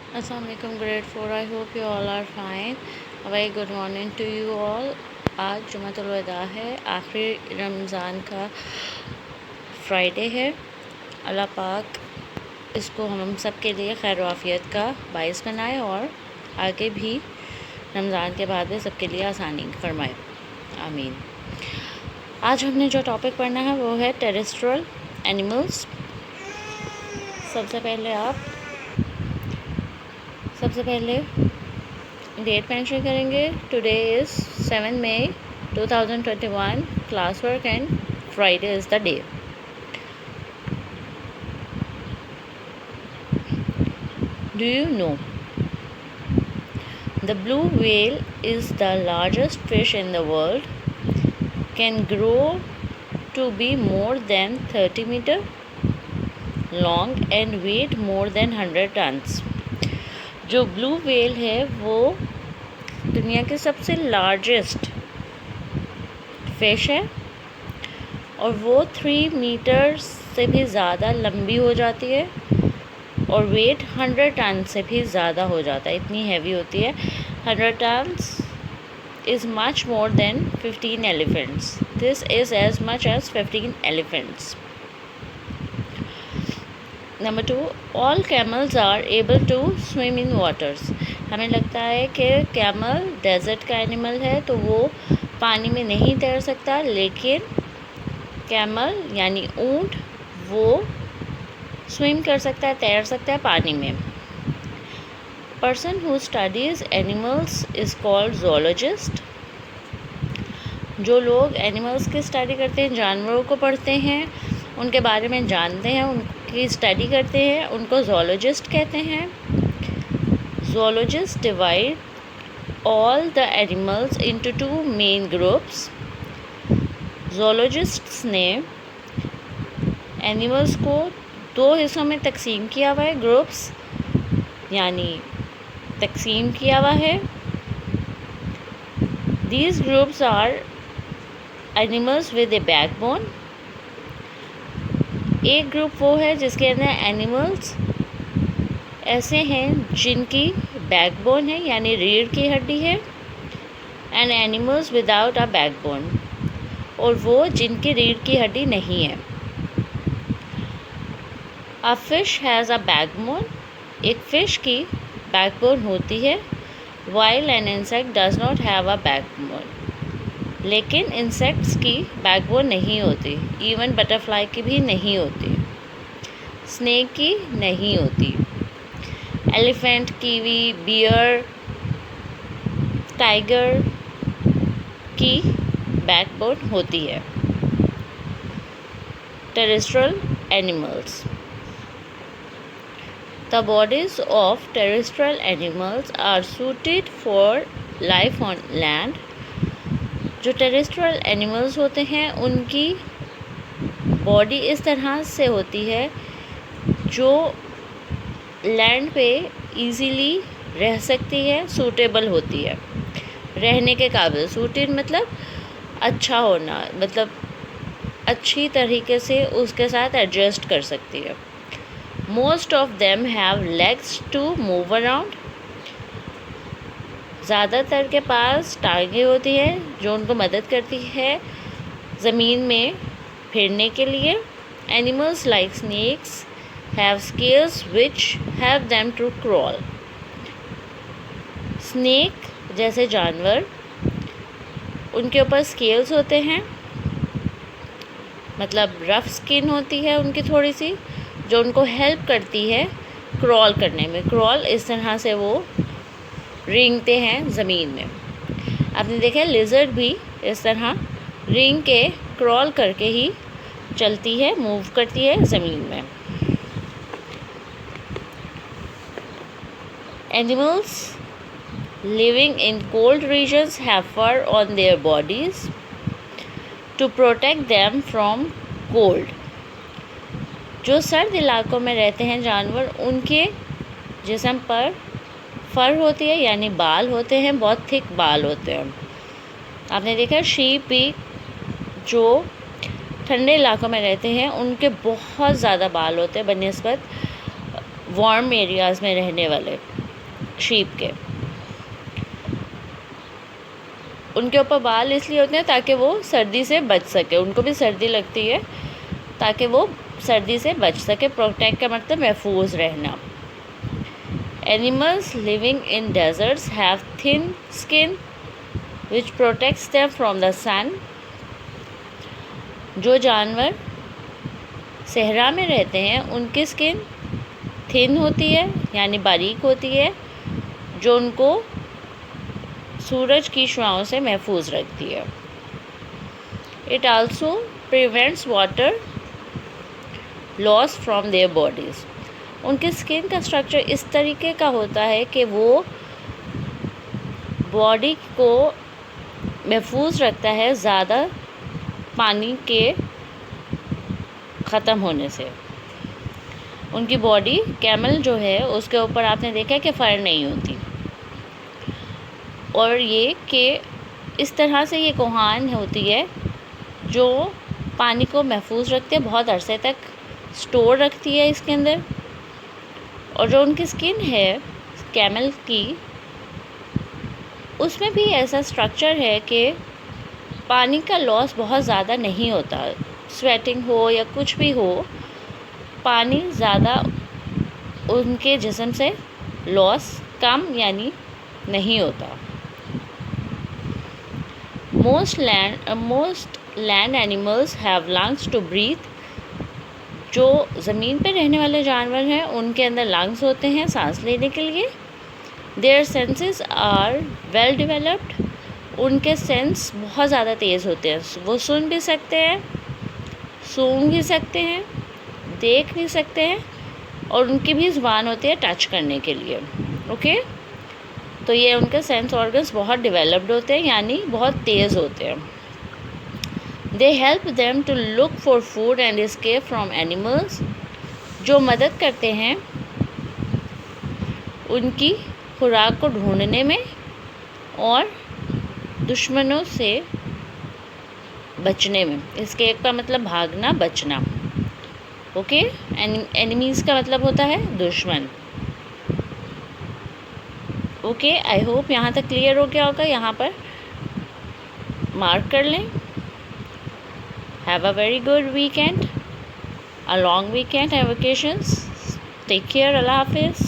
Assalamualaikum grade 4. I hope you all are fine. A very good morning to you all. आज जुमातुल वदा है, आखिरी रमज़ान का Friday है। अल्लाह पाक इसको हम सब के लिए खैर वाफ़ियत का बाइस बनाए और आगे भी रमज़ान के बाद में सबके लिए आसानी फरमाए, आमीन। आज हमने जो टॉपिक पढ़ना है वो है टेरेस्ट्रियल एनिमल्स। सबसे पहले डेट मेंशन करेंगे। Today is 7 May 2021, class work and Friday is the day. Do you know the blue whale is the largest fish in the world, can grow to be more than 30 meter long and weight more than 100 tons। जो blue whale है वो दुनिया के सबसे largest fish है और वो 3 metre से भी ज़्यादा लंबी हो जाती है और वेट 100 टन से भी ज़्यादा हो जाता है, इतनी हैवी होती है। 100 tons is much more than 15 elephants. This is as much as 15 elephants. Number 2, all camels are able to swim in waters. हमें लगता है कि कैमल डेजर्ट का एनिमल है तो वो पानी में नहीं तैर सकता, लेकिन कैमल यानी ऊंट वो स्विम कर सकता है, तैर सकता है पानी में। Person who studies animals is called zoologist. जो लोग एनिमल्स की स्टडी करते हैं, जानवरों को पढ़ते हैं, उनके बारे में जानते हैं, उनकी स्टडी करते हैं, उनको ज़ूलॉजिस्ट कहते हैं। Zoologist divide all the animals into 2 main groups. Zoologists ने एनिमल्स को 2 हिस्सों में तकसीम किया हुआ है, ग्रुप्स यानी तकसीम किया हुआ है। These groups are animals with a backbone. एक ग्रुप वो है जिसके अंदर एनिमल्स ऐसे हैं जिनकी बैकबोन है यानी रीढ़ की हड्डी है, and animals without a backbone, और वो जिनकी रीढ़ की हड्डी नहीं है। A fish has a backbone. एक फ़िश की बैकबोन होती है, while an insect does not have a backbone. लेकिन इंसेक्ट्स की बैकबोन नहीं होती, इवन बटरफ्लाई की भी नहीं होती, स्नेक की नहीं होती। एलिफेंट, कीवी, बियर, टाइगर की बैकबोन होती है। Terrestrial animals. The bodies of terrestrial animals are suited for life on land. जो टेरेस्ट्रियल एनिमल्स होते हैं उनकी बॉडी इस तरह से होती है जो लैंड पे इजीली रह सकती है, सूटेबल होती है, रहने के काबिल। सूटेड मतलब अच्छा होना, मतलब अच्छी तरीके से उसके साथ एडजस्ट कर सकती है। Most of them have legs to move around. ज़्यादातर के पास टांगें होती हैं जो उनको मदद करती है ज़मीन में फिरने के लिए। Animals like snakes have scales which have them to crawl. Snake जैसे जानवर, उनके ऊपर स्केल्स होते हैं, मतलब रफ स्किन होती है उनकी थोड़ी सी, जो उनको हेल्प करती है क्रॉल करने में। क्रॉल इस तरह से वो रेंगते हैं ज़मीन में। आपने देखा है लिज़र्ड भी इस तरह रेंग के क्रॉल करके ही चलती है, मूव करती है ज़मीन में। Animals living in cold regions have fur on their bodies to protect them from cold. जो सर्द इलाकों में रहते हैं जानवर, उनके जिस्म पर फर होती है यानी बाल होते हैं, बहुत थिक बाल होते हैं। आपने देखा शीप भी जो ठंडे इलाकों में रहते हैं उनके बहुत ज़्यादा बाल होते हैं बनिस्बत वार्म एरियाज़ में रहने वाले शीप के। उनके ऊपर बाल इसलिए होते हैं ताकि वो सर्दी से बच सके, उनको भी सर्दी लगती है, ताकि वो सर्दी से बच सके। प्रोटेक्ट का मतलब महफूज रहना। Animals living in deserts have thin skin which protects them from the sun. जो जानवर सहरा में रहते हैं उनकी स्किन थिन होती है, यानी बारीक होती है, जो उनको सूरज की शुआओं से महफूज रखती है। It also prevents water loss from their bodies. उनकी स्किन का स्ट्रक्चर इस तरीके का होता है कि वो बॉडी को महफूज रखता है ज़्यादा पानी के ख़त्म होने से। उनकी बॉडी, कैमल जो है उसके ऊपर आपने देखा है कि फर नहीं होती, और ये कि इस तरह से ये कोहान होती है जो पानी को महफूज रखती है, बहुत अरसे तक स्टोर रखती है इसके अंदर। और जो उनकी स्किन है कैमल की, उसमें भी ऐसा स्ट्रक्चर है कि पानी का लॉस बहुत ज़्यादा नहीं होता। स्वेटिंग हो या कुछ भी हो, पानी ज़्यादा उनके जिस्म से लॉस कम यानी नहीं होता। Most land animals have lungs to breathe. जो ज़मीन पे रहने वाले जानवर हैं उनके अंदर लंग्स होते हैं सांस लेने के लिए। Their senses are well developed. उनके सेंस बहुत ज़्यादा तेज़ होते हैं, वो सुन भी सकते हैं, सूंघ भी सकते हैं, देख भी सकते हैं, और उनकी भी ज़ुबान होती है टच करने के लिए। ओके, तो ये उनके सेंस ऑर्गन्स बहुत डेवलप्ड होते हैं, यानी बहुत तेज़ होते हैं। They help them to look for food and escape from animals. जो मदद करते हैं उनकी खुराक को ढूंढने में और दुश्मनों से बचने में। एस्केप का मतलब भागना, बचना। ओके, एनिमीज़ का मतलब होता है दुश्मन। ओके, आई होप यहाँ तक क्लियर हो गया होगा। यहाँ पर मार्क कर लें। Have a very good weekend, a long weekend and vacations. Take care, अल्लाह हाफिज़।